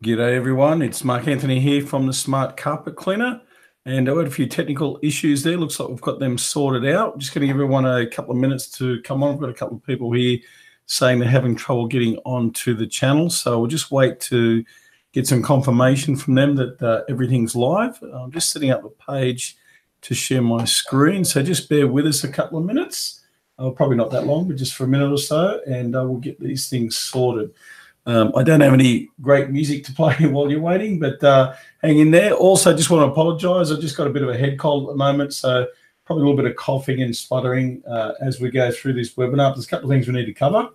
G'day everyone, it's Mark Anthony here from the Smart Carpet Cleaner, and I had a few technical issues there. Looks like we've got them sorted out. Just going to give everyone a couple of minutes to come on. I've got a couple of people here saying they're having trouble getting onto the channel, so we'll just wait to get some confirmation from them that everything's live. I'm just setting up a page to share my screen, so just bear with us a couple of minutes. Probably not that long, but just for a minute or so, and we'll get these things sorted. I don't have any great music to play while you're waiting, but hang in there. Also, just want to apologise. I've just got a bit of a head cold at the moment, so probably a little bit of coughing and spluttering as we go through this webinar. There's a couple of things we need to cover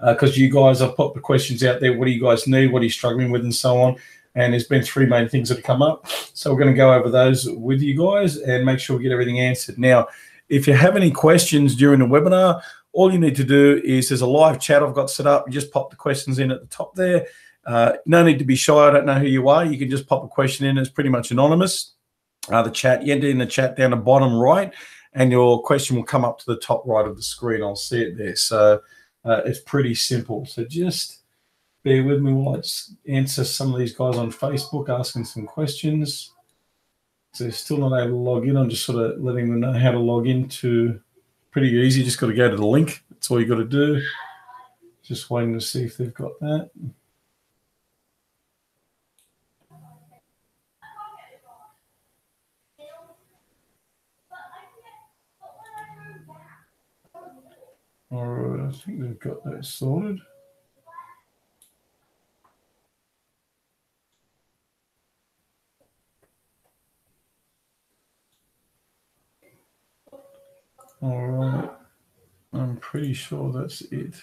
because you guys, I've put the questions out there. What do you guys need? What are you struggling with, and so on? And there's been three main things that have come up. So we're going to go over those with you guys and make sure we get everything answered. Now, if you have any questions during the webinar, all you need to do is there's a live chat I've got set up. You just pop the questions in at the top there. No need to be shy. I don't know who you are. You can just pop a question in. It's pretty much anonymous. The chat, you enter in the chat down the bottom right, and your question will come up to the top right of the screen. I'll see it there. So it's pretty simple. So just bear with me while I answer some of these guys on Facebook asking some questions. So they're still not able to log in. I'm just sort of letting them know how to log into. Pretty easy. Just got to go to the link. That's all you got to do. Just waiting to see if they've got that. All right, I think they've got that sorted. All right, I'm pretty sure that's it.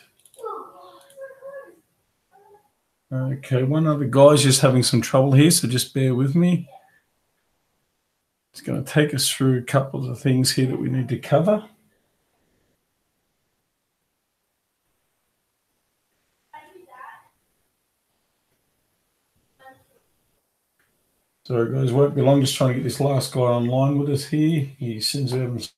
Okay, one other guy's just having some trouble here, so just bear with me. It's going to take us through a couple of things here that we need to cover. Sorry guys, won't be long, just trying to get this last guy online with us here. He seems to have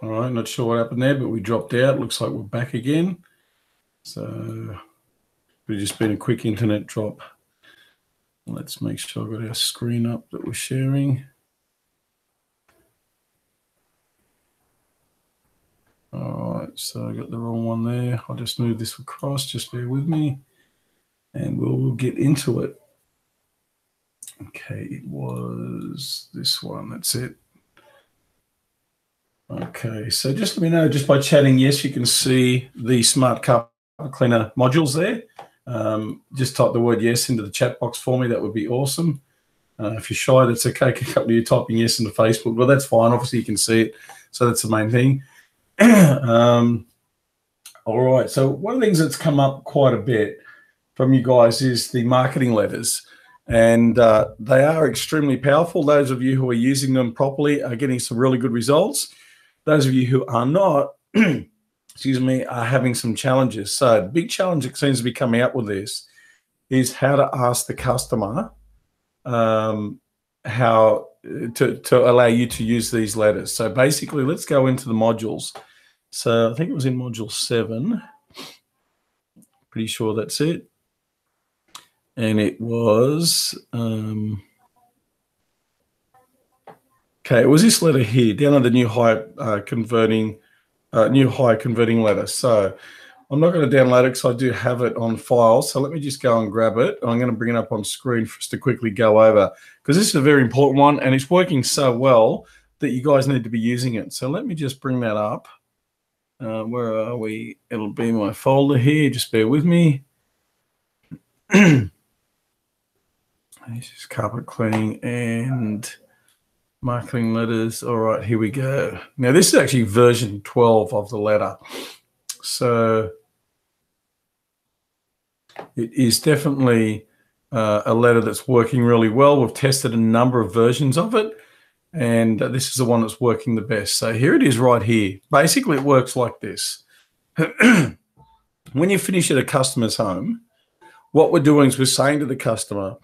all right, not sure what happened there, but we dropped out. Looks like we're back again. So we've just been a quick internet drop. Let's make sure I've got our screen up that we're sharing. All right, so I got the wrong one there. I'll just move this across, just bear with me, and we'll get into it. Okay, it was this one, that's it. Okay, so just let me know, just by chatting, yes, you can see the Smart Carpet Cleaner modules there. Just type the word yes into the chat box for me. That would be awesome. If you're shy, that's okay. A couple of you typing yes into Facebook. Well, that's fine. Obviously, you can see it. So that's the main thing. All right. So one of the things that's come up quite a bit from you guys is the marketing letters. And they are extremely powerful. Those of you who are using them properly are getting some really good results. Those of you who are not, excuse me, are having some challenges. So the big challenge that seems to be coming up with this is how to ask the customer how to allow you to use these letters. So basically, let's go into the modules. So I think it was in module 7. Pretty sure that's it. And it was, okay, it was this letter here, down at the new high converting letter. So I'm not going to download it because I do have it on file. So let me just go and grab it. I'm going to bring it up on screen for us to quickly go over, because this is a very important one and it's working so well that you guys need to be using it. So let me just bring that up. Where are we? It'll be my folder here. Just bear with me. This is carpet cleaning and marketing letters. All right, here we go. Now, this is actually version 12 of the letter. So it is definitely a letter that's working really well. We've tested a number of versions of it, and this is the one that's working the best. So here it is right here. Basically, it works like this. When you finish at a customer's home, what we're doing is we're saying to the customer,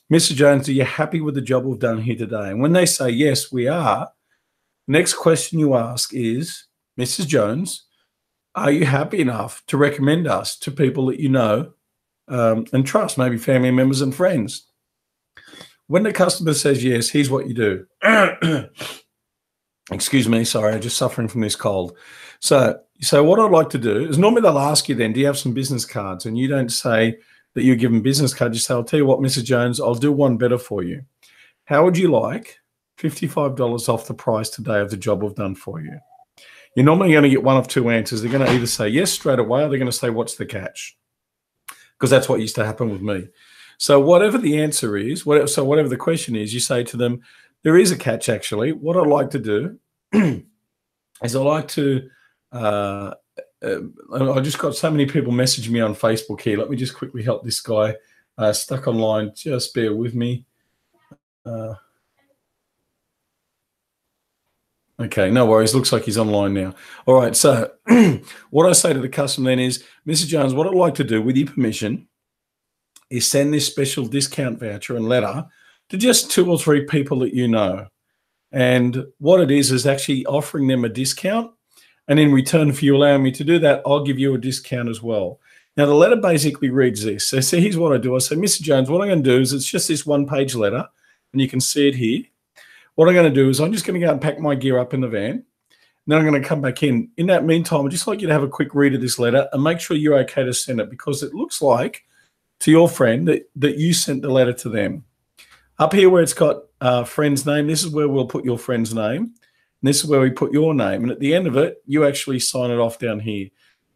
Mr. Jones, are you happy with the job we've done here today? And when they say, yes, we are, next question you ask is, Mrs. Jones, are you happy enough to recommend us to people that you know and trust, maybe family members and friends? When the customer says yes, here's what you do. Excuse me, sorry, I'm just suffering from this cold. So what I'd like to do is, normally they'll ask you then, do you have some business cards? And you don't say that you're given business cards. You say, I'll tell you what, Mrs. Jones, I'll do one better for you. How would you like $55 off the price today of the job we've done for you? You're normally going to get one of two answers. They're going to either say yes straight away, or they're going to say, what's the catch? Because that's what used to happen with me. So whatever the answer is, whatever the question is, you say to them, there is a catch actually. What I'd like to do is I like to, I just got so many people messaging me on Facebook here. Let me just quickly help this guy stuck online. Just bear with me. Okay, no worries. Looks like he's online now. All right, so what I say to the customer then is, Mr. Jones, what I'd like to do, with your permission, is send this special discount voucher and letter to just 2 or 3 people that you know. And what it is actually offering them a discount. And in return for you allowing me to do that, I'll give you a discount as well. Now, the letter basically reads this. So here's what I do. I say, Mr. Jones, what I'm going to do is, it's just this one-page letter, and you can see it here. What I'm going to do is I'm just going to go and pack my gear up in the van. And then I'm going to come back in. In that meantime, I'd just like you to have a quick read of this letter and make sure you're okay to send it, because it looks like to your friend that you sent the letter to them. Up here where it's got friend's name, this is where we'll put your friend's name. And this is where we put your name. And at the end of it, you actually sign it off down here.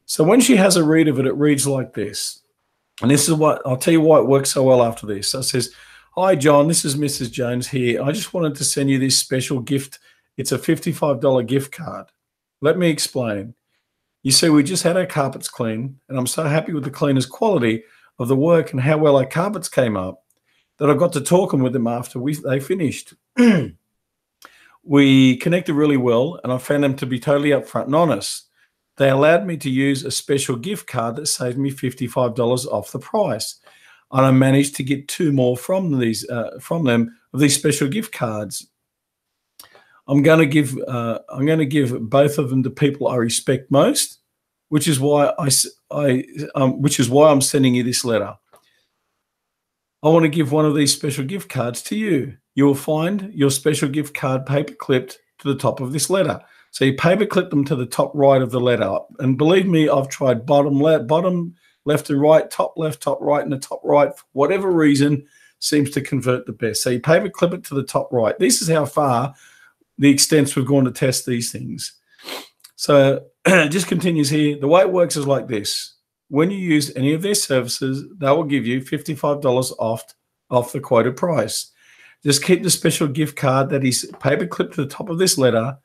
So when she has a read of it, it reads like this. And this is what, I'll tell you why it works so well after this. So it says, hi, John, this is Mrs. Jones here. I just wanted to send you this special gift. It's a $55 gift card. Let me explain. You see, we just had our carpets cleaned, and I'm so happy with the cleaner's quality of the work and how well our carpets came up that I got to talking with them after they finished. We connected really well, and I found them to be totally upfront and honest. They allowed me to use a special gift card that saved me $55 off the price. And I managed to get 2 more from them of these special gift cards. I'm going to give both of them to people I respect most, which is why I'm sending you this letter. I want to give one of these special gift cards to you. You will find your special gift card paper clipped to the top of this letter. So you paper clip them to the top right of the letter. And believe me, I've tried bottom, left and right, top left, top right, and the top right, for whatever reason, seems to convert the best. So you paper clip it to the top right. This is how far the extents we've gone to test these things. So it just continues here. The way it works is like this. When you use any of their services, they will give you $55 off the quoted price. Just keep the special gift card that is paper clipped to the top of this letter,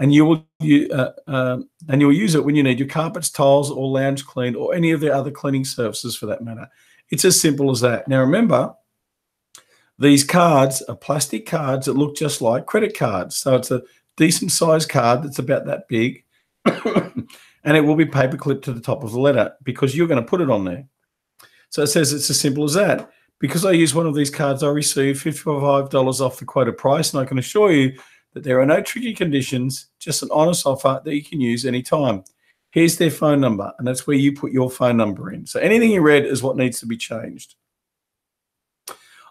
and you'll use it when you need your carpets, tiles, or lounge cleaned, or any of the other cleaning services for that matter. It's as simple as that. Now remember, these cards are plastic cards that look just like credit cards. So it's a decent sized card that's about that big, and it will be paper clipped to the top of the letter because you're going to put it on there. So it says it's as simple as that. Because I use one of these cards, I receive $55 off the quoted price, and I can assure you that there are no tricky conditions, just an honest offer that you can use anytime. Here's their phone number, and that's where you put your phone number in. So anything you read is what needs to be changed.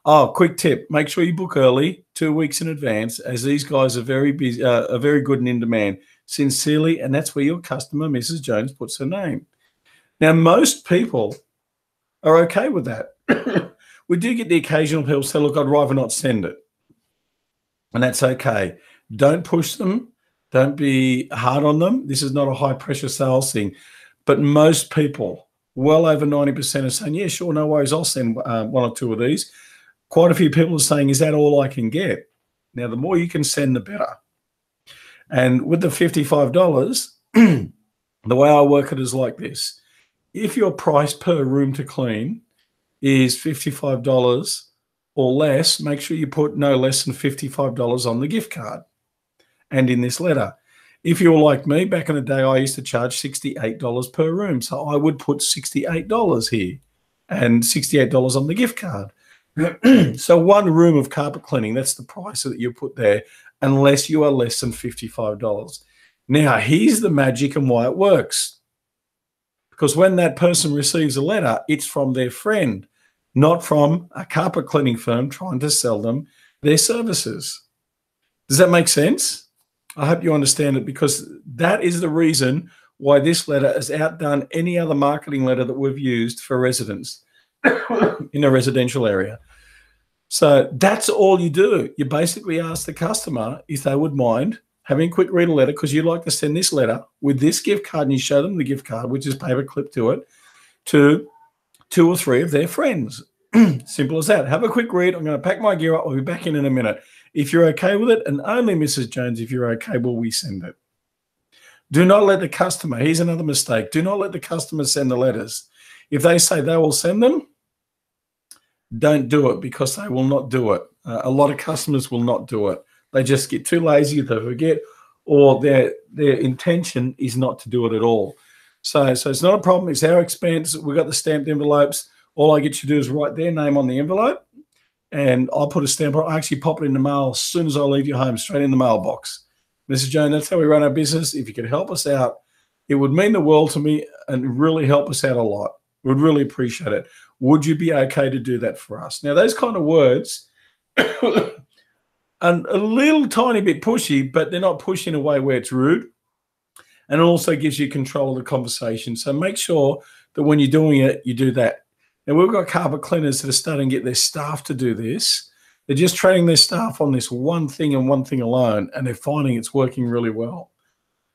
Oh, quick tip. Make sure you book early, 2 weeks in advance, as these guys are very busy, are very good and in demand. Sincerely, and that's where your customer, Mrs. Jones, puts her name. Now, most people are okay with that. We do get the occasional people say, look, I'd rather not send it. And that's okay. Don't push them. Don't be hard on them. This is not a high-pressure sales thing. But most people, well over 90%, are saying, yeah, sure, no worries, I'll send one or two of these. Quite a few people are saying, is that all I can get? Now, the more you can send, the better. And with the $55, the way I work it is like this. If your price per room to clean is $55 or less, make sure you put no less than $55 on the gift card and in this letter. If you're like me, back in the day, I used to charge $68 per room. So I would put $68 here and $68 on the gift card. So one room of carpet cleaning, that's the price that you put there, unless you are less than $55. Now, here's the magic and why it works. Because when that person receives a letter, it's from their friend, not from a carpet cleaning firm trying to sell them their services. Does that make sense? I hope you understand it, because that is the reason why this letter has outdone any other marketing letter that we've used for residents in a residential area. So that's all you do. You basically ask the customer if they would mind having a quick read a letter, because you'd like to send this letter with this gift card, and you show them the gift card, which is paper clipped to it, to 2 or 3 of their friends. Simple as that. Have a quick read. I'm going to pack my gear up. I'll be back in a minute. If you're okay with it, and only Mrs. Jones, if you're okay, will we send it? Do not let the customer, here's another mistake, do not let the customer send the letters. If they say they will send them, don't do it, because they will not do it. A lot of customers will not do it. They just get too lazy, they forget, or their intention is not to do it at all. So it's not a problem. It's our expense. We've got the stamped envelopes. All I get you to do is write their name on the envelope, and I'll put a stamp on it. I actually pop it in the mail as soon as I leave your home, straight in the mailbox. Mrs. Jones, that's how we run our business. If you could help us out, it would mean the world to me and really help us out a lot. We'd really appreciate it. Would you be okay to do that for us? Now, those kind of words are a little tiny bit pushy, but they're not pushy in a way where it's rude. And it also gives you control of the conversation. So make sure that when you're doing it, you do that. Now, we've got carpet cleaners that are starting to get their staff to do this. They're just training their staff on this one thing and one thing alone, and they're finding it's working really well.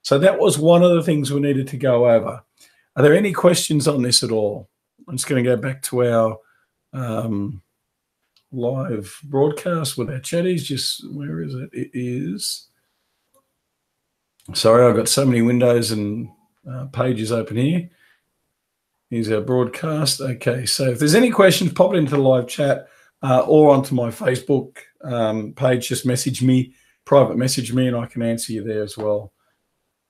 So that was one of the things we needed to go over. Are there any questions on this at all? I'm just going to go back to our live broadcast with our chatties. Just where is it? It is. Sorry, I've got so many windows and pages open here. Here's our broadcast. Okay, so if there's any questions, pop it into the live chat or onto my Facebook page. Just message me, private message me, and I can answer you there as well.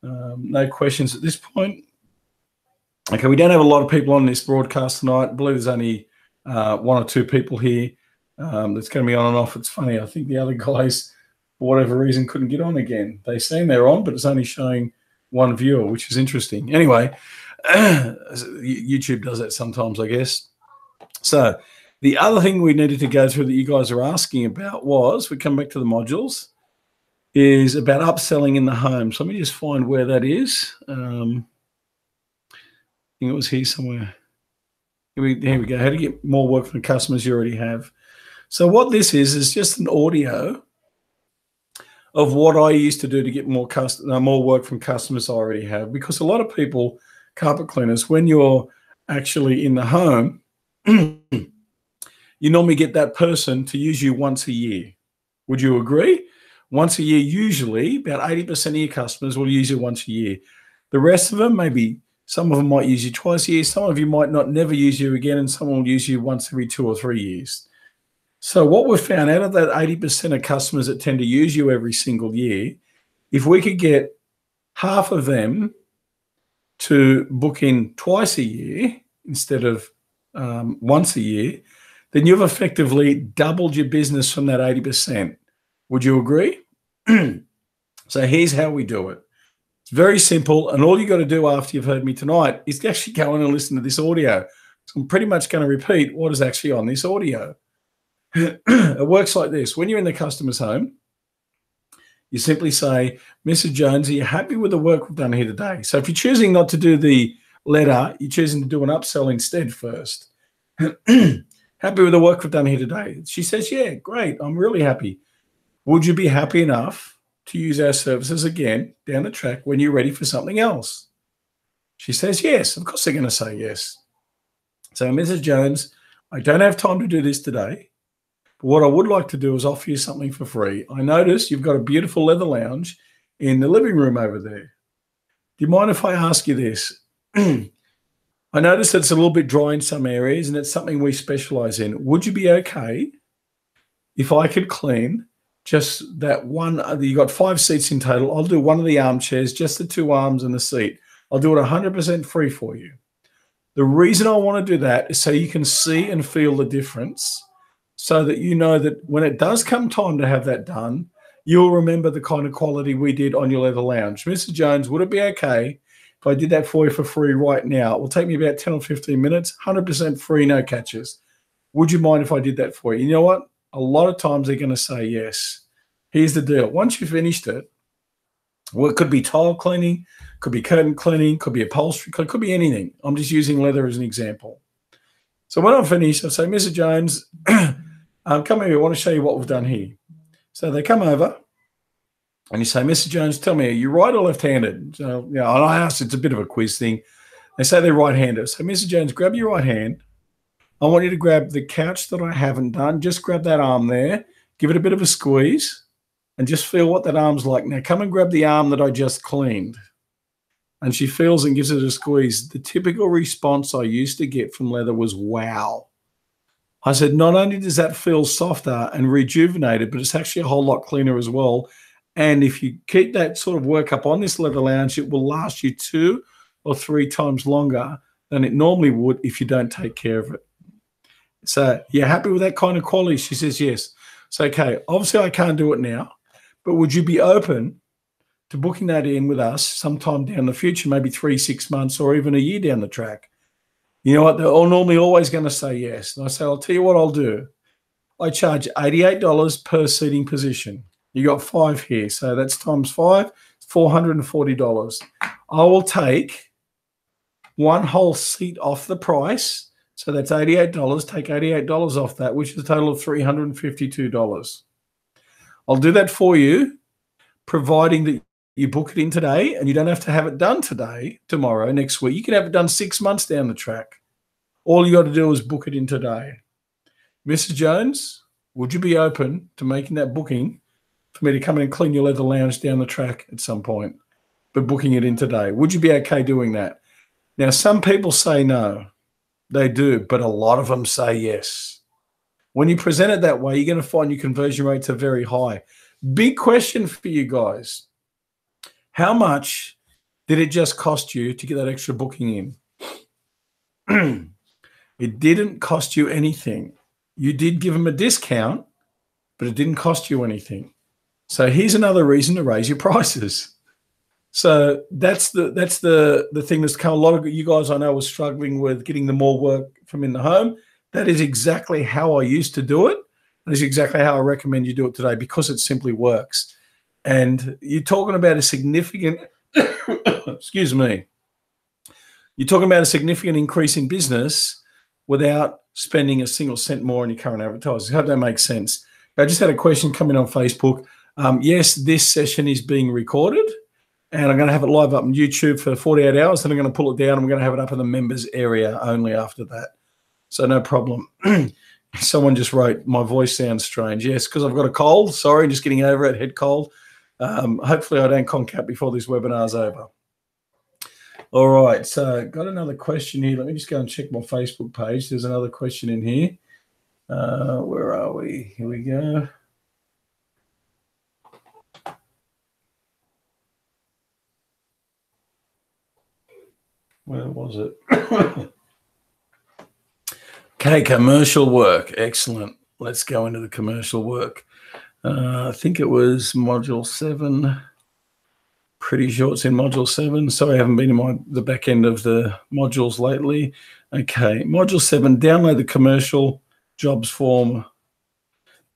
No questions at this point. Okay, we don't have a lot of people on this broadcast tonight. I believe there's only 1 or 2 people here that's going to be on and off. It's funny. I think the other guys, for whatever reason, couldn't get on again. They seem they're on, but it's only showing 1 viewer, which is interesting. Anyway, YouTube does that sometimes, I guess. So the other thing we needed to go through that you guys are asking about was, we come back to the modules, is about upselling in the home. So let me just find where that is. I think it was here somewhere. Here we go. How to get more work from customers you already have. So what this is just an audio of what I used to do to get more work from customers I already have. Because a lot of people, carpet cleaners, when you're actually in the home, you normally get that person to use you once a year. Would you agree? Once a year, usually, about 80% of your customers will use you once a year. The rest of them, maybe some of them might use you twice a year. Some of you might not never use you again, and some will use you once every 2 or 3 years. So what we've found, out of that 80% of customers that tend to use you every single year, if we could get half of them to book in twice a year instead of once a year, then you've effectively doubled your business from that 80%. Would you agree? So here's how we do it. It's very simple, and all you got to do after you've heard me tonight is to actually go in and listen to this audio. So I'm pretty much going to repeat what is actually on this audio. It works like this. When you're in the customer's home, you simply say, Mrs. Jones, are you happy with the work we've done here today? So if you're choosing not to do the letter, you're choosing to do an upsell instead first. Happy with the work we've done here today? She says, yeah, great. I'm really happy. Would you be happy enough to use our services again down the track when you're ready for something else? She says, yes. Of course they're going to say yes. So, Mrs. Jones, I don't have time to do this today, but what I would like to do is offer you something for free. I notice you've got a beautiful leather lounge in the living room over there. Do you mind if I ask you this? I notice that it's a little bit dry in some areas and it's something we specialize in. Would you be okay if I could clean just that one? You got 5 seats in total. I'll do one of the armchairs, just the 2 arms and the seat. I'll do it 100% free for you. The reason I want to do that is so you can see and feel the difference, so that you know that when it does come time to have that done, you'll remember the kind of quality we did on your leather lounge. Mr. Jones, would it be okay if I did that for you for free right now? It will take me about 10 or 15 minutes, 100% free, no catches. Would you mind if I did that for you? You know what? A lot of times they're going to say yes. Here's the deal. Once you've finished it, well, it could be tile cleaning, could be curtain cleaning, could be upholstery, could be anything. I'm just using leather as an example. So when I'm finished, I say, Mr. Jones, come here. I want to show you what we've done here. So they come over and you say, Mr. Jones, tell me, are you right or left-handed? So, and I asked, it's a bit of a quiz thing. They say they're right-handed. So, Mr. Jones, grab your right hand. I want you to grab the couch that I haven't done. Just grab that arm there. Give it a bit of a squeeze and just feel what that arm's like. Now, come and grab the arm that I just cleaned. And she feels and gives it a squeeze. The typical response I used to get from leather was, wow. I said, not only does that feel softer and rejuvenated, but it's actually a whole lot cleaner as well. And if you keep that sort of work up on this leather lounge, it will last you 2 or 3 times longer than it normally would if you don't take care of it. So you're happy with that kind of quality? She says, yes. So, okay, obviously I can't do it now, but would you be open to booking that in with us sometime down the future, maybe 3, 6 months, or even a year down the track? You know what? They're normally always going to say yes. And I say, I'll tell you what I'll do. I charge $88 per seating position. You got 5 here. So that's times 5, $440. I will take 1 whole seat off the price. So that's $88. Take $88 off that, which is a total of $352. I'll do that for you, providing that you book it in today, and you don't have to have it done today, tomorrow, next week. You can have it done 6 months down the track. All you got to do is book it in today. Mrs. Jones, would you be open to making that booking for me to come in and clean your leather lounge down the track at some point, but booking it in today? Would you be okay doing that? Now, some people say no. They do, but a lot of them say yes. When you present it that way, you're going to find your conversion rates are very high. Big question for you guys. How much did it just cost you to get that extra booking in? It didn't cost you anything. You did give them a discount, but it didn't cost you anything. So here's another reason to raise your prices. So that's the thing that's come. A lot of you guys I know are struggling with getting the more work from in the home. That is exactly how I used to do it. That is exactly how I recommend you do it today, because it simply works. And you're talking about a significant, excuse me, you're talking about a significant increase in business without spending a single cent more on your current advertising. I hope that makes sense. I just had a question come in on Facebook. Yes, this session is being recorded, and I'm going to have it live up on YouTube for 48 hours. Then I'm going to pull it down. I'm going to have it up in the members area only after that. So no problem. Someone just wrote, my voice sounds strange. Yes, because I've got a cold. Sorry, just getting over it, head cold. Hopefully I don't concat before this webinar's over. All right, so got another question here. Let me just go and check my Facebook page. There's another question in here. Where are we? Here we go. Where was it? Okay, commercial work. Excellent. Let's go into the commercial work. I think it was module 7. Pretty sure it's in module 7. Sorry, I haven't been in the back end of the modules lately. Okay, module 7, download the commercial jobs form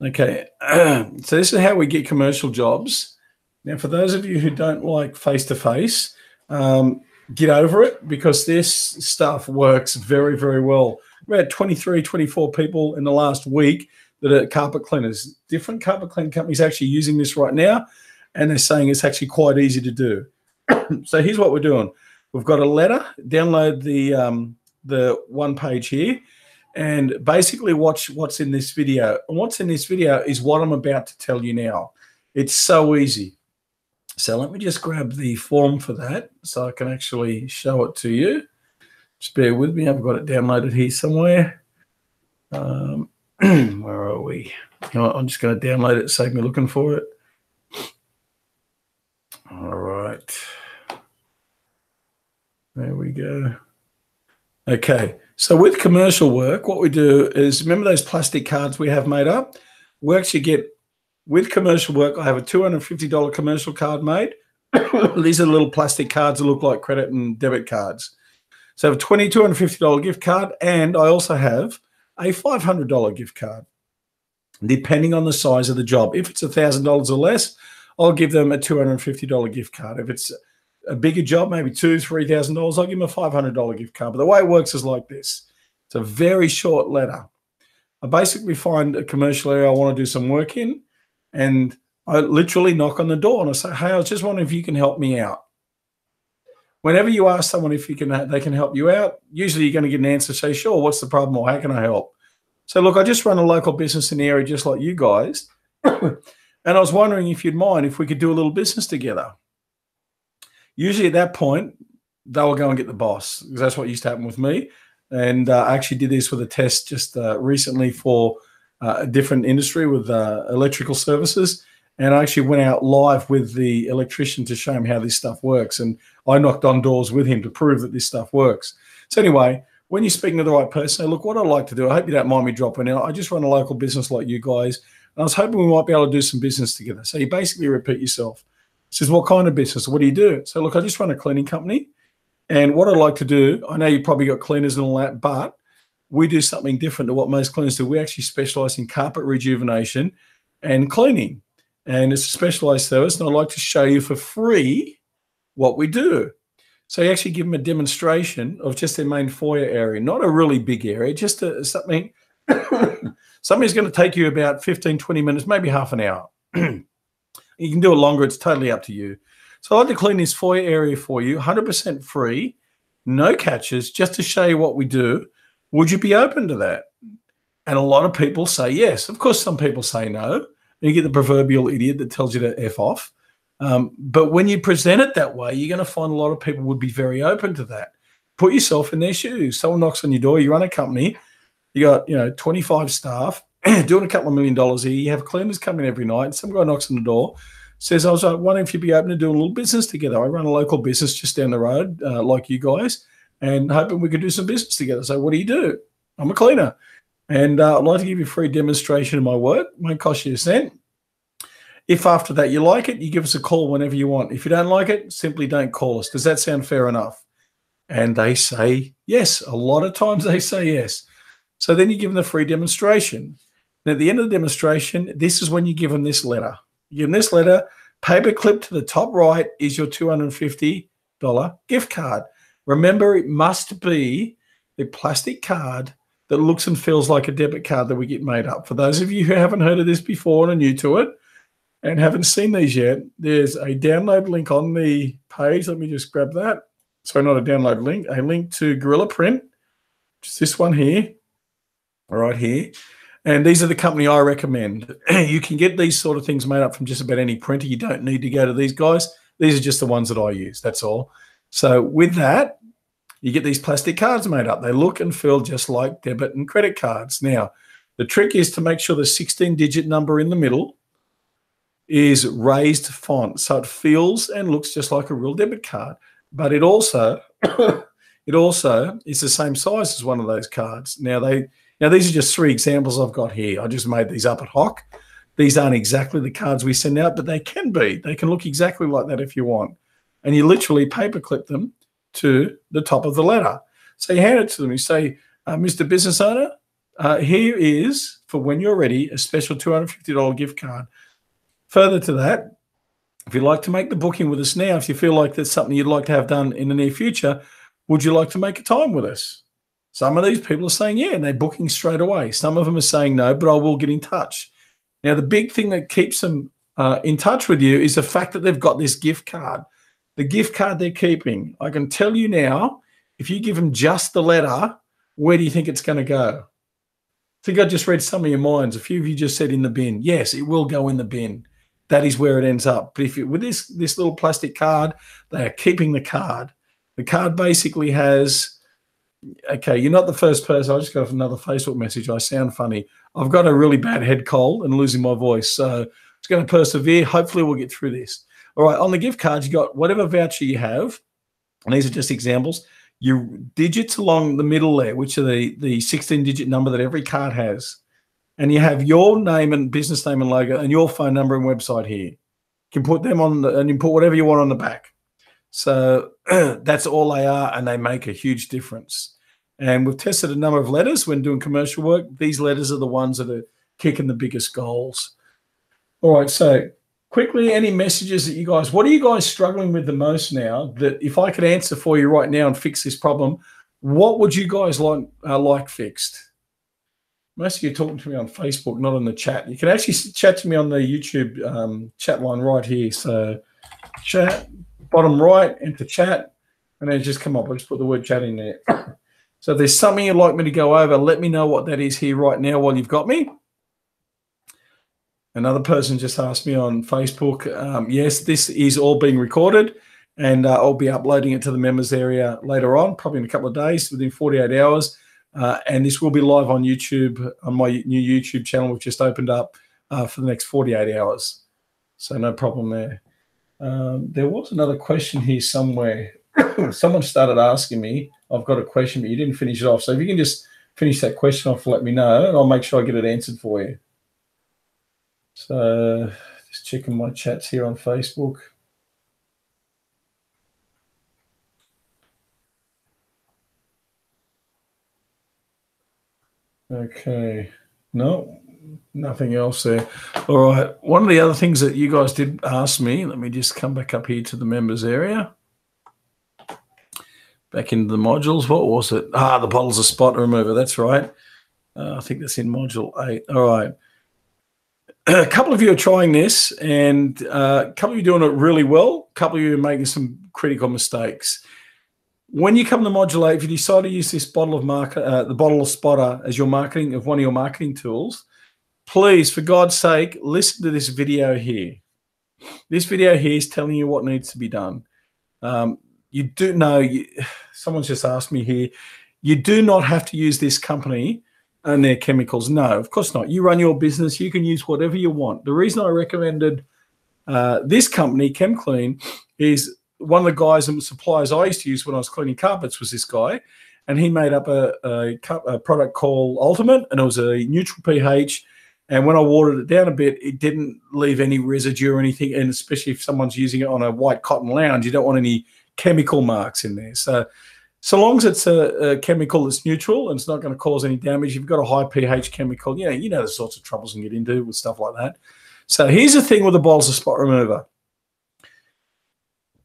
Okay, so this is how we get commercial jobs. Now, for those of you who don't like face-to-face, get over it, because this stuff works very, very well. We had 23, 24 people in the last week that are carpet cleaners. Different carpet cleaning companies actually using this right now, and they're saying it's actually quite easy to do. So here's what we're doing. We've got a letter. Download the one page here, and basically watch what's in this video. And what's in this video is what I'm about to tell you now. It's so easy. So let me just grab the form for that so I can actually show it to you. Just bear with me. I've got it downloaded here somewhere. Where are we? You know what, I'm just going to download it, save me looking for it. All right. There we go. Okay. So with commercial work, what we do is, remember those plastic cards we have made up? We actually get, with commercial work, I have a $250 commercial card made. These are little plastic cards that look like credit and debit cards. So I have a $250 gift card, and I also have a $500 gift card, depending on the size of the job. If it's $1,000 or less, I'll give them a $250 gift card. If it's a bigger job, maybe $2,000, $3,000, I'll give them a $500 gift card. But the way it works is like this. It's a very short letter. I basically find a commercial area I want to do some work in, and I literally knock on the door and I say, hey, I was just wondering if you can help me out. Whenever you ask someone if you can, they can help you out, usually you're going to get an answer, say, sure, what's the problem, or how can I help? So look, I just run a local business in the area just like you guys. And I was wondering if you'd mind if we could do a little business together. Usually at that point, they'll go and get the boss, because that's what used to happen with me. And I actually did this with a test just recently for a different industry with electrical services. And I actually went out live with the electrician to show him how this stuff works. And I knocked on doors with him to prove that this stuff works. So anyway, when you're speaking to the right person, say, look, what I'd like to do, I hope you don't mind me dropping in. I just run a local business like you guys, and I was hoping we might be able to do some business together. So you basically repeat yourself. It says, what kind of business? What do you do? So look, I just run a cleaning company. And what I'd like to do, I know you probably got cleaners and all that, but we do something different to what most cleaners do. We actually specialize in carpet rejuvenation and cleaning. And it's a specialized service, and I'd like to show you for free what we do. So you actually give them a demonstration of just their main foyer area, not a really big area, just something something's going to take you about 15, 20 minutes, maybe half an hour. You can do it longer. It's totally up to you. So I'd like to clean this foyer area for you, 100% free, no catches, just to show you what we do. Would you be open to that? And a lot of people say yes. Of course, some people say no. And you get the proverbial idiot that tells you to F off. But when you present it that way, you're going to find a lot of people would be very open to that. Put yourself in their shoes. Someone knocks on your door. You run a company. You got 25 staff, doing a couple of $1 million a year. You have cleaners coming every night. Some guy knocks on the door, says, I was wondering if you'd be open to doing a little business together. I run a local business just down the road, like you guys, and hoping we could do some business together. So what do you do? I'm a cleaner. And I'd like to give you a free demonstration of my work. It won't cost you a cent. If after that you like it, you give us a call whenever you want. If you don't like it, simply don't call us. Does that sound fair enough? And they say yes. A lot of times they say yes. So then you give them the free demonstration. And at the end of the demonstration, this is when you give them this letter. You give them this letter. Paper clip to the top right is your $250 gift card. Remember, it must be a plastic card that looks and feels like a debit card that we get made up. For those of you who haven't heard of this before and are new to it and haven't seen these yet, there's a download link on the page. Let me just grab that. Sorry, not a download link, a link to Gorilla Print, which is this one here, right here. And these are the company I recommend. You can get these sort of things made up from just about any printer. You don't need to go to these guys. These are just the ones that I use. That's all. So with that, you get these plastic cards made up. They look and feel just like debit and credit cards. Now, the trick is to make sure the 16-digit number in the middle is raised font, so it feels and looks just like a real debit card. But it also is the same size as one of those cards. Now, these are just 3 examples I've got here. I just made these up ad hoc. These aren't exactly the cards we send out, but they can be. They can look exactly like that if you want. And you literally paperclip them to the top of the letter. So you hand it to them. You say, Mr. Business Owner, here is for when you're ready, a special $250 gift card. Further to that, if you'd like to make the booking with us now, if you feel like there's something you'd like to have done in the near future, would you like to make a time with us? Some of these people are saying, yeah, and they're booking straight away. Some of them are saying no, but I will get in touch. Now, the big thing that keeps them in touch with you is the fact that they've got this gift card. The gift card they're keeping. I can tell you now, if you give them just the letter, where do you think it's going to go? I think I just read some of your minds. A few of you just said in the bin. Yes, it will go in the bin. That is where it ends up. But if you, with this little plastic card, they are keeping the card. The card basically has, okay, you're not the first person. I just got another Facebook message. I sound funny. I've got a really bad head cold and losing my voice. So it's going to persevere. Hopefully we'll get through this. All right, on the gift cards, you got whatever voucher you have. And these are just examples. Your digits along the middle there, which are the 16-digit number that every card has. And you have your name and business name and logo and your phone number and website here. You can put them on and you put whatever you want on the back. So that's all they are, and they make a huge difference. And we've tested a number of letters when doing commercial work. These letters are the ones that are kicking the biggest goals. All right, so quickly, any messages that you guys, what are you guys struggling with the most now that if I could answer for you right now and fix this problem, what would you guys like fixed? Most of you are talking to me on Facebook, not on the chat. You can actually chat to me on the YouTube chat line right here. So chat, bottom right, enter chat, and then just come up. I'll just put the word chat in there. So if there's something you'd like me to go over, let me know what that is here right now while you've got me. Another person just asked me on Facebook, yes, this is all being recorded, and I'll be uploading it to the members area later on, probably in a couple of days, within 48 hours. And this will be live on YouTube, on my new YouTube channel we've just opened up for the next 48 hours. So no problem there. There was another question here somewhere. Someone started asking me, I've got a question, but you didn't finish it off. So if you can just finish that question off, let me know, and I'll make sure I get it answered for you. So just checking my chats here on Facebook. Okay, no, nothing else there. All right, one of the other things that you guys did ask me, let me just come back up here to the members area. Back into the modules. What was it? The bottles of spot remover. That's right. I think that's in module 8. All right. A couple of you are trying this, and a couple of you are doing it really well. A couple of you are making some critical mistakes. When you come to module 8, if you decide to use this bottle of the bottle of spotter as your marketing of one of your marketing tools, please, for God's sake, listen to this video here. This video here is telling you what needs to be done. You do know, someone's just asked me here, you do not have to use this company and their chemicals. No, of course not. You run your business. You can use whatever you want. The reason I recommended this company, ChemClean, is one of the guys and suppliers I used to use when I was cleaning carpets was this guy, and he made up a product called Ultimate, and it was a neutral pH, and when I watered it down a bit, it didn't leave any residue or anything, and especially if someone's using it on a white cotton lounge, you don't want any chemical marks in there. So long as it's a chemical that's neutral and it's not going to cause any damage, you've got a high pH chemical, you know the sorts of troubles you can get into with stuff like that. So here's the thing with the bottles of spot remover.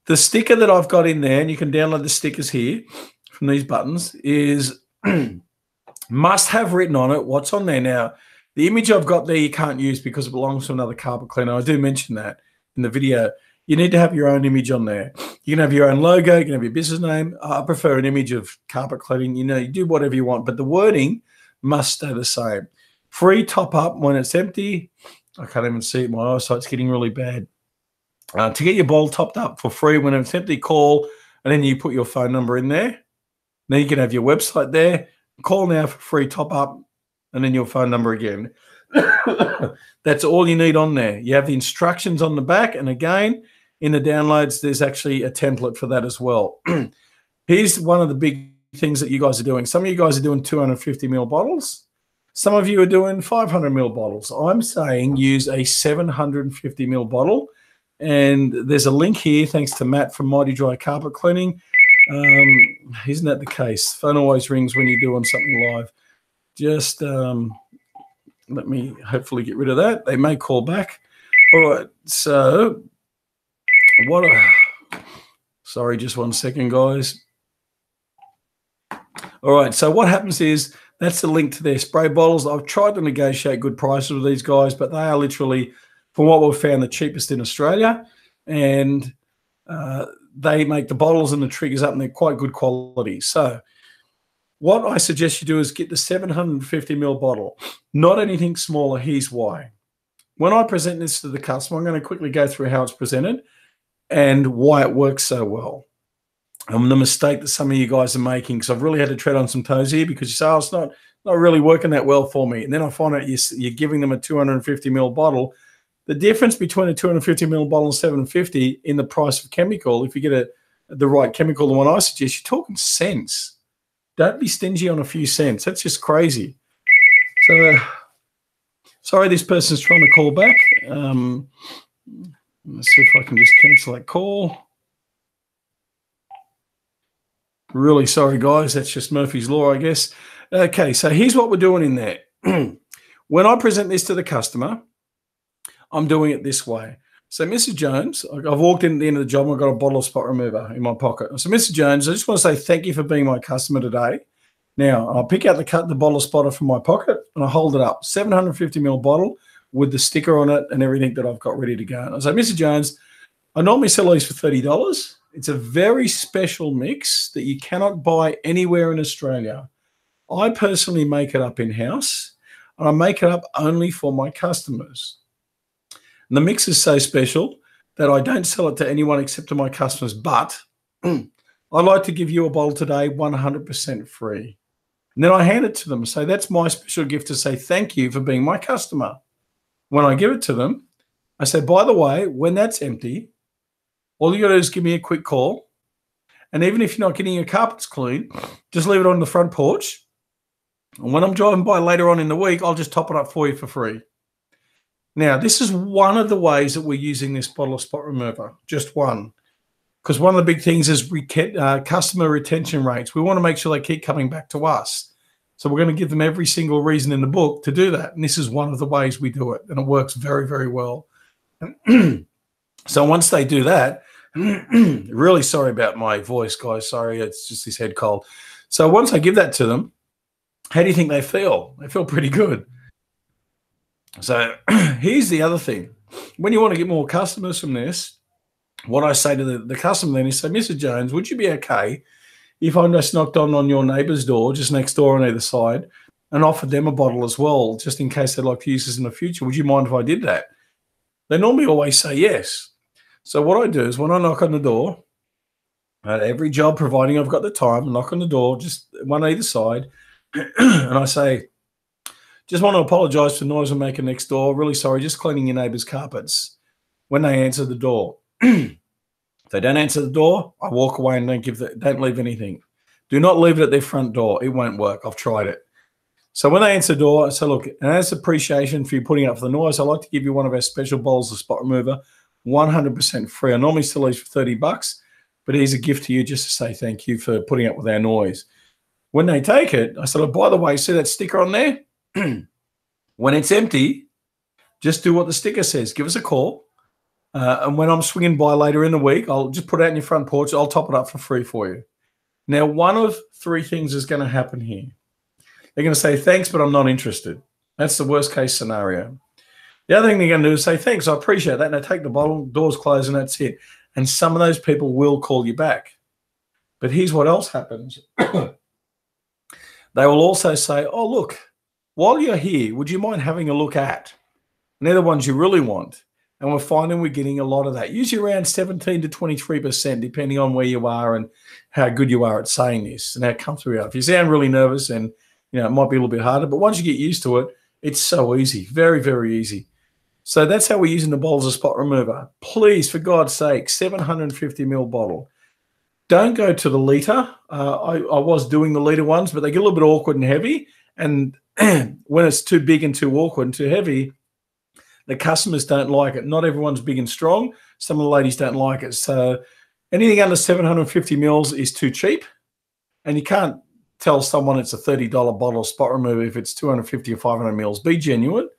The sticker that I've got in there, and you can download the stickers here from these buttons, is must have written on it what's on there. Now, the image I've got there you can't use because it belongs to another carpet cleaner. I do mention that in the video. You need to have your own image on there. You can have your own logo. You can have your business name. I prefer an image of carpet cleaning. You do whatever you want, but the wording must stay the same. Free top up when it's empty. I can't even see it. My eyesight's getting really bad. To get your bottle topped up for free when it's empty, call, and then you put your phone number in there. Then you can have your website there. Call now for free top up, and then your phone number again. That's all you need on there. You have the instructions on the back, and again, in the downloads, there's actually a template for that as well. Here's one of the big things that you guys are doing. Some of you guys are doing 250 ml bottles. Some of you are doing 500 ml bottles. I'm saying use a 750 ml bottle. And there's a link here, thanks to Matt from Mighty Dry Carpet Cleaning. Isn't that the case? Phone always rings when you're doing something live. Just Let me hopefully get rid of that. They may call back. All right, so sorry, just 1 second, guys. All right, so what happens is that's the link to their spray bottles. I've tried to negotiate good prices with these guys, but they are literally, from what we've found, the cheapest in Australia. And they make the bottles and the triggers up, and they're quite good quality. So what I suggest you do is get the 750ml bottle, not anything smaller. Here's why. When I present this to the customer, I'm going to quickly go through how it's presented and why it works so well. And the mistake that some of you guys are making, because I've really had to tread on some toes here, because you say, oh, it's not really working that well for me. And then I find out you're giving them a 250ml bottle. The difference between a 250ml bottle and 750 in the price of chemical, if you get the right chemical, the one I suggest, you're talking cents. Don't be stingy on a few cents. That's just crazy. So, sorry, this person's trying to call back. Let's see if I can just cancel that call. Really sorry, guys. That's just Murphy's Law, I guess. Okay, so here's what we're doing in there. When I present this to the customer, I'm doing it this way. So, Mrs. Jones, I've walked in at the end of the job and I've got a bottle of spot remover in my pocket. So, Mrs. Jones, I just want to say thank you for being my customer today. Now, I'll pick out the bottle of spotter from my pocket and I hold it up. 750ml bottle with the sticker on it and everything that I've got ready to go. And I say, Mrs. Jones, I normally sell these for $30. It's a very special mix that you cannot buy anywhere in Australia. I personally make it up in-house, and I make it up only for my customers. And the mix is so special that I don't sell it to anyone except to my customers, but I'd like to give you a bottle today 100% free. And then I hand it to them and say, that's my special gift to say thank you for being my customer. When I give it to them, I say, by the way, when that's empty, all you got to do is give me a quick call. And even if you're not getting your carpets clean, just leave it on the front porch. And when I'm driving by later on in the week, I'll just top it up for you for free. Now, this is one of the ways that we're using this bottle of spot remover, just one. Because one of the big things is customer retention rates. We want to make sure they keep coming back to us. So we're going to give them every single reason in the book to do that. And this is one of the ways we do it. And it works very, very well. So once they do that, really sorry about my voice, guys. Sorry, it's just this head cold. So once I give that to them, how do you think they feel? They feel pretty good. So here's the other thing. When you want to get more customers from this, what I say to the customer then is, say, Mr. Jones, would you be okay if I just knocked on your neighbour's door, just next door on either side, and offered them a bottle as well, just in case they'd like to use this in the future? Would you mind if I did that? They normally always say yes. So what I do is when I knock on the door, at every job, providing I've got the time, I knock on the door, just one either side, and I say, just want to apologise for the noise I'm making next door. Really sorry, just cleaning your neighbour's carpets. When they answer the door, if they don't answer the door, I walk away and don't leave anything. Do not leave it at their front door. It won't work. I've tried it. So when they answer the door, I say, look, and as appreciation for you putting up for the noise, I'd like to give you one of our special bowls of spot remover, 100% free. I normally sell these for $30, but here's a gift to you just to say thank you for putting up with our noise. When they take it, I said, oh, by the way, see that sticker on there? When it's empty, just do what the sticker says. Give us a call. And when I'm swinging by later in the week, I'll just put it out in your front porch. I'll top it up for free for you. Now, one of three things is going to happen here. They're going to say, thanks, but I'm not interested. That's the worst case scenario. The other thing they're going to do is say, thanks, I appreciate that. And they take the bottle, doors close, and that's it. And some of those people will call you back. But here's what else happens. They will also say, oh, look, while you're here, would you mind having a look at? And they're the ones you really want. And we're finding we're getting a lot of that, usually around 17 to 23%, depending on where you are and how good you are at saying this and how comfortable you are. If you sound really nervous, and it might be a little bit harder, but once you get used to it, it's so easy, very, very easy. So that's how we're using the bottles of spot remover. Please, for God's sake, 750ml bottle. Don't go to the litre. I was doing the litre ones, but they get a little bit awkward and heavy. And when it's too big and too awkward and too heavy, the customers don't like it. Not everyone's big and strong. Some of the ladies don't like it. So anything under 750 mils is too cheap, and you can't tell someone it's a $30 bottle of spot remover if it's 250 or 500 mils. Be genuine,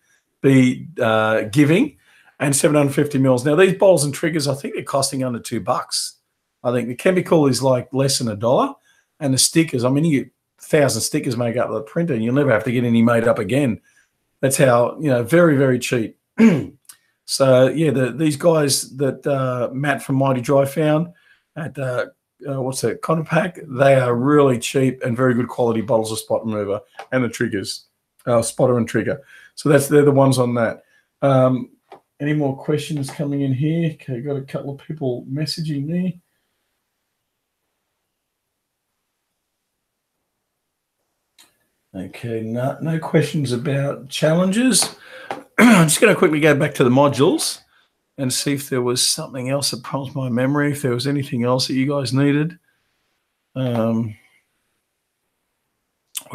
be giving, and 750 mils. Now, these bottles and triggers, I think they're costing under $2. I think the chemical is like less than $1. And the stickers, I mean, you get 1,000 stickers made up with the printer, and you'll never have to get any made up again. That's how, very, very cheap. So, yeah, these guys that Matt from Mighty Dry found at, Conopack, they are really cheap and very good quality bottles of spot remover and the triggers, spotter and trigger. So they're the ones on that. Any more questions coming in here? Okay, got a couple of people messaging me. Okay, no questions about challenges. I'm just going to quickly go back to the modules and see if there was something else that prompts my memory, if there was anything else that you guys needed. What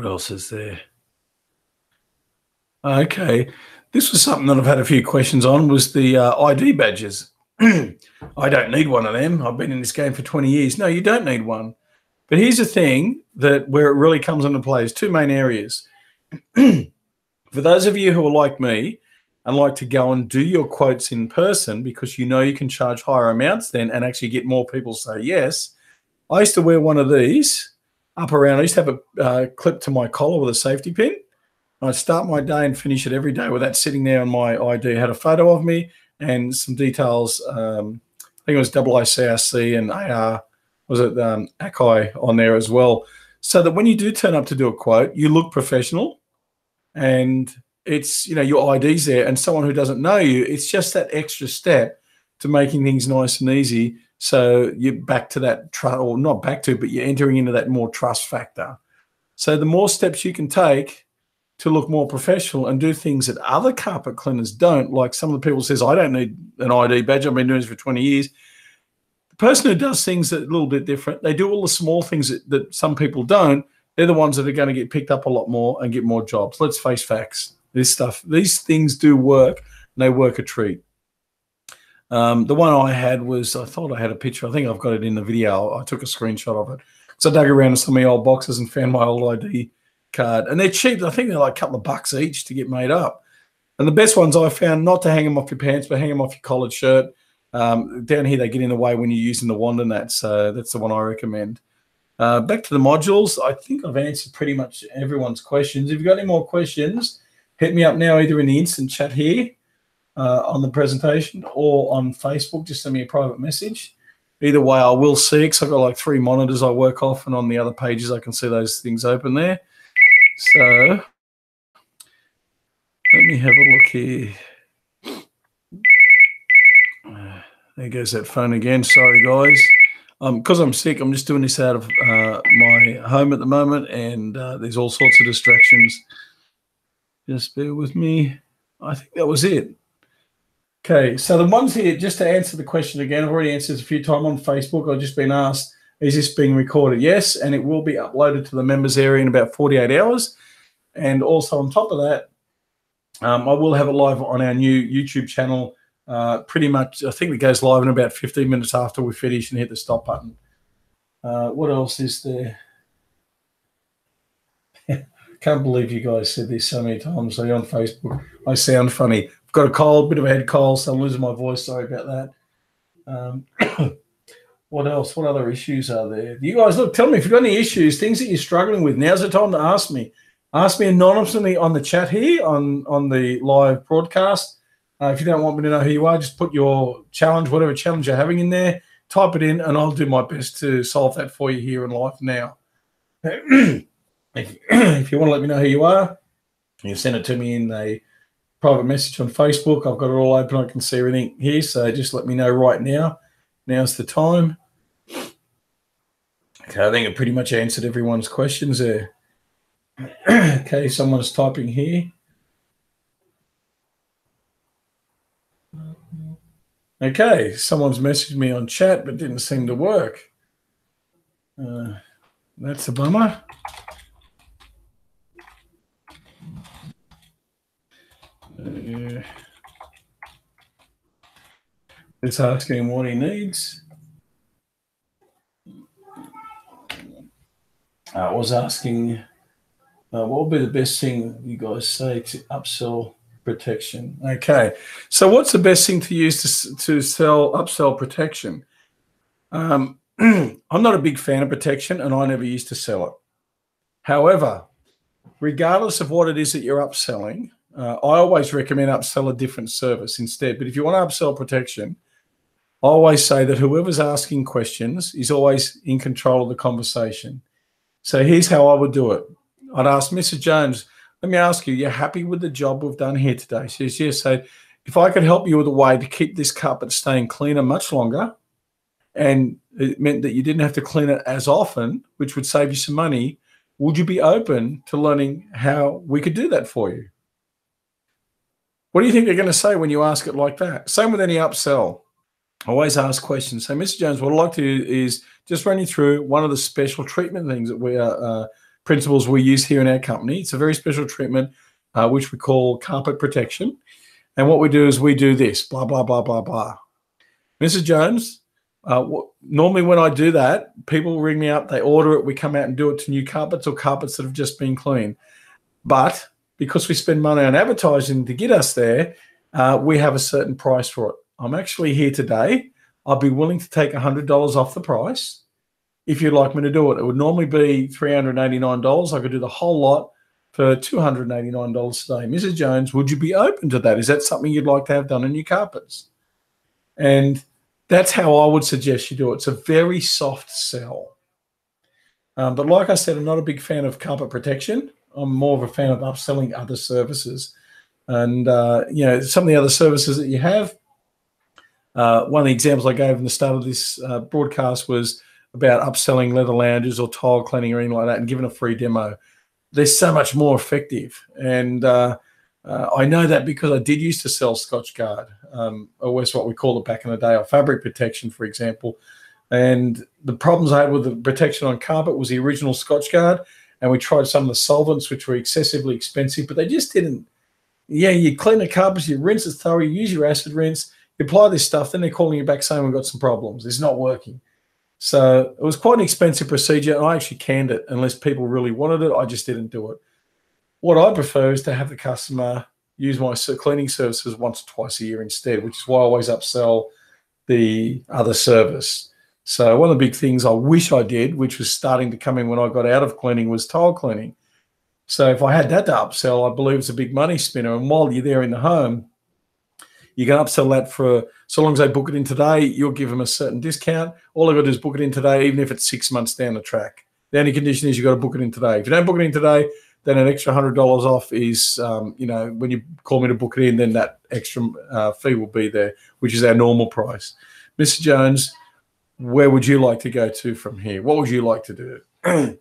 else is there? Okay, this was something that I've had a few questions on, was the ID badges. I don't need one of them. I've been in this game for 20 years. No, you don't need one. But here's the thing that where it really comes into play is two main areas. For those of you who are like me and like to go and do your quotes in person because you can charge higher amounts then and actually get more people say yes, I used to wear one of these up around. I used to have a clip to my collar with a safety pin. I'd start my day and finish it every day with that sitting there on my ID. It had a photo of me and some details. I think it was ICRC and AR. Was it Akai on there as well? So that when you do turn up to do a quote, you look professional and it's, your ID's there, and someone who doesn't know you, it's just that extra step to making things nice and easy. So you're back to that trust, or not back to, but you're entering into that more trust factor. So the more steps you can take to look more professional and do things that other carpet cleaners don't, like some of the people says, I don't need an ID badge. I've been doing this for 20 years. The person who does things that are a little bit different, they do all the small things that some people don't, they're the ones that are going to get picked up a lot more and get more jobs. Let's face facts. These things do work, and they work a treat. The one I had was, I thought I had a picture. I think I've got it in the video. I took a screenshot of it. So I dug around in some of my old boxes and found my old ID card. And they're cheap. I think they're like a couple of bucks each to get made up. And the best ones I found, not to hang them off your pants, but hang them off your collared shirt. Down here, they get in the way when you're using the wand and that. So that's the one I recommend. Back to the modules. I think I've answered pretty much everyone's questions. If you've got any more questions, hit me up now, either in the instant chat here on the presentation or on Facebook. Just send me a private message. Either way, I will see it because I've got like 3 monitors I work off, and on the other pages, I can see those things open there. So let me have a look here. There goes that phone again. Sorry, guys. Because I'm sick, I'm just doing this out of my home at the moment, and there's all sorts of distractions. Just bear with me. I think that was it. Okay, so the ones here, just to answer the question again, I've already answered a few times on Facebook. I've just been asked, is this being recorded? Yes, and it will be uploaded to the members area in about 48 hours. And also on top of that, I will have it live on our new YouTube channel. Pretty much, I think it goes live in about 15 minutes after we finish and hit the stop button. What else is there? Can't believe you guys said this so many times. So on Facebook, I sound funny. I've got a cold, bit of a head cold, so I'm losing my voice. Sorry about that. What else? What other issues are there? You guys, look, tell me if you've got any issues, things that you're struggling with. Now's the time to ask me. Ask me anonymously on the chat here on the live broadcast. If you don't want me to know who you are, just put your challenge, whatever challenge you're having in there, type it in, and I'll do my best to solve that for you here in live now. If you want to let me know who you are, you send it to me in a private message on Facebook. I've got it all open. I can see everything here, so just let me know right now. Now's the time. Okay, I think I pretty much answered everyone's questions there. Okay, someone's typing here. Okay, someone's messaged me on chat but didn't seem to work. That's a bummer. It's asking him what he needs. I was asking, what would be the best thing you guys say to upsell protection? Okay, so what's the best thing to use to upsell protection? I'm not a big fan of protection, and I never used to sell it. However, regardless of what it is that you're upselling, I always recommend upsell a different service instead. But if you want to upsell protection, I always say that whoever's asking questions is always in control of the conversation. So here's how I would do it. I'd ask Mrs. Jones, let me ask you, you're happy with the job we've done here today? She says, yes. So if I could help you with a way to keep this carpet staying cleaner much longer, and it meant that you didn't have to clean it as often, which would save you some money, would you be open to learning how we could do that for you? What do you think they're going to say when you ask it like that? Same with any upsell. Always ask questions. So, Mr. Jones, what I'd like to do is just run you through one of the special treatment things that we are, principles we use here in our company. It's a very special treatment, which we call carpet protection. And what we do is we do this, blah, blah, blah, blah, blah. Mrs. Jones, normally when I do that, people ring me up, they order it, we come out and do it to new carpets or carpets that have just been cleaned. But because we spend money on advertising to get us there, we have a certain price for it. I'm actually here today. I'll be willing to take $100 off the price if you'd like me to do it. It would normally be $389. I could do the whole lot for $289 today. Mrs. Jones, would you be open to that? Is that something you'd like to have done in your carpets? And that's how I would suggest you do it. It's a very soft sell. But like I said, I'm not a big fan of carpet protection. I'm more of a fan of upselling other services. And, some of the other services that you have, one of the examples I gave in the start of this broadcast was about upselling leather lounges or tile cleaning or anything like that and giving a free demo. They're so much more effective. And I know that because I did used to sell Scotchgard, or was what we called it back in the day, or fabric protection, for example. And the problems I had with the protection on carpet was the original Scotchgard, and we tried some of the solvents, which were excessively expensive, but they just didn't. Yeah, you clean the carpets, you rinse it thoroughly, you use your acid rinse, you apply this stuff, then they're calling you back saying we've got some problems. It's not working. So it was quite an expensive procedure, and I actually canned it unless people really wanted it. I just didn't do it. What I prefer is to have the customer use my cleaning services once or twice a year instead, which is why I always upsell the other service. So one of the big things I wish I did, which was starting to come in when I got out of cleaning, was tile cleaning. So if I had that to upsell, I believe it's a big money spinner. And while you're there in the home, you can upsell that for, so long as they book it in today, you'll give them a certain discount. All they've got to do is book it in today, even if it's 6 months down the track. The only condition is you've got to book it in today. If you don't book it in today, then an extra $100 off is, when you call me to book it in, then that extra fee will be there, which is our normal price. Mr. Jones, where would you like to go to from here? What would you like to do?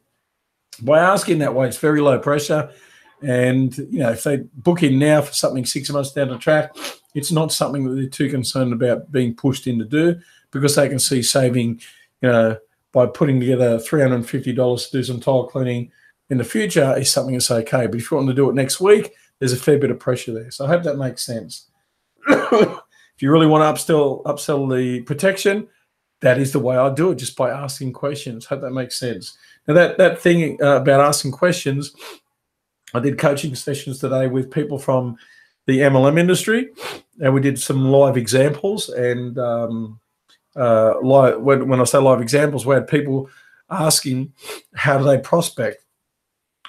By asking that way, it's very low pressure. And, if they book in now for something 6 months down the track, it's not something that they're too concerned about being pushed in to do, because they can see saving, by putting together $350 to do some tile cleaning in the future is something that's okay. But if you want to do it next week, there's a fair bit of pressure there. So I hope that makes sense. If you really want to upsell the protection, that is the way I do it, just by asking questions. Hope that makes sense. Now, that thing about asking questions, I did coaching sessions today with people from the MLM industry, and we did some live examples. And when I say live examples, we had people asking, how do they prospect?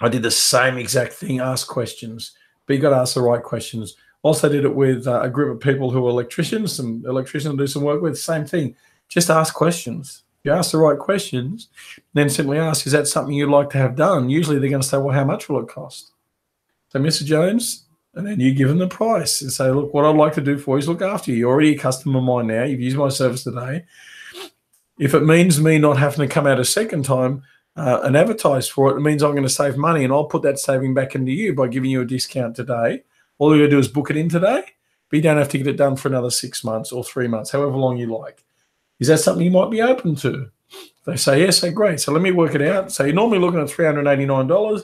I did the same exact thing, ask questions, but you got to ask the right questions. Also did it with a group of people who are electricians, some electricians to do some work with, same thing. Just ask questions. You ask the right questions, then simply ask, is that something you'd like to have done? Usually they're going to say, well, how much will it cost? So, Mr. Jones, and then you give them the price and say, look, what I'd like to do for you is look after you. You're already a customer of mine now. You've used my service today. If it means me not having to come out a second time and advertise for it, it means I'm going to save money, and I'll put that saving back into you by giving you a discount today. All you got to do is book it in today, but you don't have to get it done for another 6 months or 3 months, however long you like. Is that something you might be open to? If they say yes, say great. So let me work it out. So you're normally looking at $389.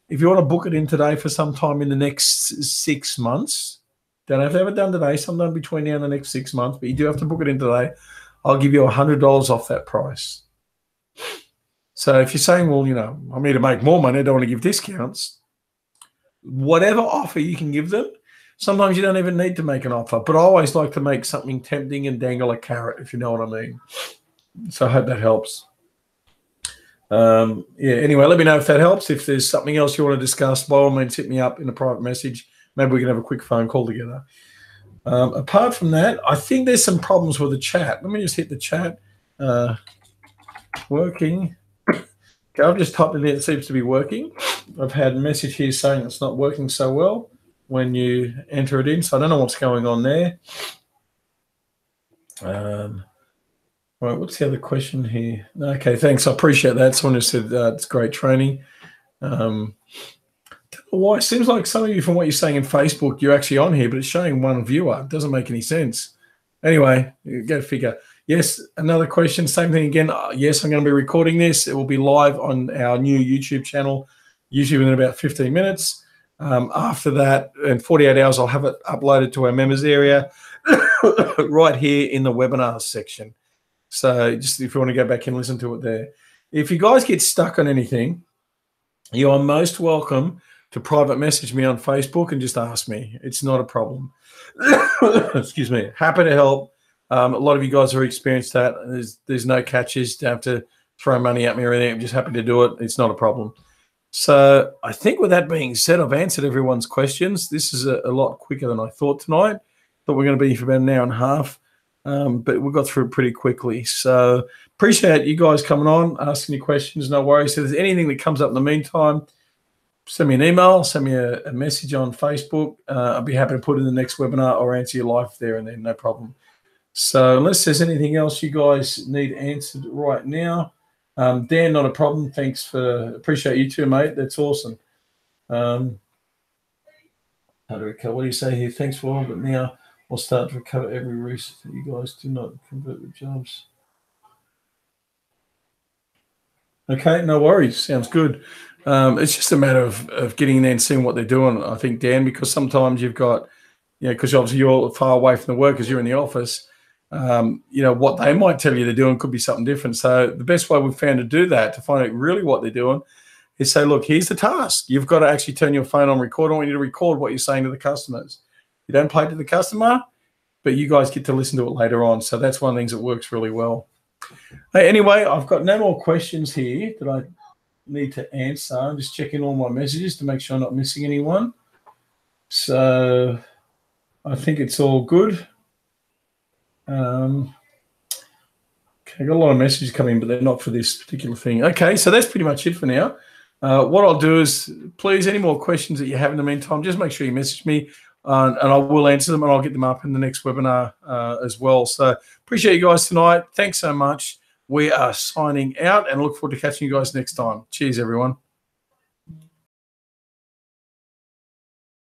If you want to book it in today for some time in the next 6 months, don't have to have it done today, sometime between now and the next 6 months, but you do have to book it in today. I'll give you $100 off that price. So if you're saying, well, I'm here to make more money, I don't want to give discounts, whatever offer you can give them, sometimes you don't even need to make an offer. But I always like to make something tempting and dangle a carrot, if you know what I mean. So I hope that helps. Anyway, let me know if that helps. If there's something else you want to discuss, by all means, hit me up in a private message. Maybe we can have a quick phone call together. Apart from that, I think there's some problems with the chat. Let me just hit the chat. Working. Okay, I've just typed in there. It seems to be working. I've had a message here saying it's not working so well when you enter it in. So I don't know what's going on there. All right, what's the other question here? Okay, thanks. I appreciate that. Someone just said it's great training. Don't know why. It seems like some of you, from what you're saying in Facebook, you're actually on here, but it's showing one viewer. It doesn't make any sense. Anyway, you go figure. Yes, another question. Same thing again. Yes, I'm going to be recording this. It will be live on our new YouTube channel, usually within about 15 minutes. After that, in 48 hours, I'll have it uploaded to our members area right here in the webinars section. So just if you want to go back and listen to it there. If you guys get stuck on anything, you are most welcome to private message me on Facebook and just ask me. It's not a problem. Excuse me. Happy to help. A lot of you guys have experienced that. There's no catches. Don't have to throw money at me or anything. I'm just happy to do it. It's not a problem. So I think with that being said, I've answered everyone's questions. This is a lot quicker than I thought tonight. Thought we're going to be for about an hour and a half. But we got through it pretty quickly. So appreciate you guys coming on, asking your questions. No worries. If there's anything that comes up in the meantime, send me an email, send me a message on Facebook. I'll be happy to put in the next webinar or answer your live there and then, no problem. So unless there's anything else you guys need answered right now, Dan, not a problem. Thanks appreciate you too, mate. That's awesome. What do you say here? Thanks for all, but now we'll start to recover every risk that you guys do not convert with jobs. Okay, no worries. Sounds good. It's just a matter of getting in there and seeing what they're doing, I think, Dan, because sometimes you've got, because obviously you're far away from the workers, you're in the office, what they might tell you they're doing could be something different. So the best way we've found to do that, to find out really what they're doing, is say, look, here's the task. You've got to actually turn your phone on, record. I want you to record what you're saying to the customers. You don't play to the customer, but you guys get to listen to it later on. So that's one of the things that works really well. Hey, anyway, I've got no more questions here that I need to answer. I'm just checking all my messages to make sure I'm not missing anyone. So I think it's all good. Okay, I got a lot of messages coming, but they're not for this particular thing. Okay, so that's pretty much it for now. What I'll do is, please, any more questions that you have in the meantime, just make sure you message me. And I will answer them, and I'll get them up in the next webinar as well. So appreciate you guys tonight. Thanks so much. We are signing out and look forward to catching you guys next time. Cheers, everyone.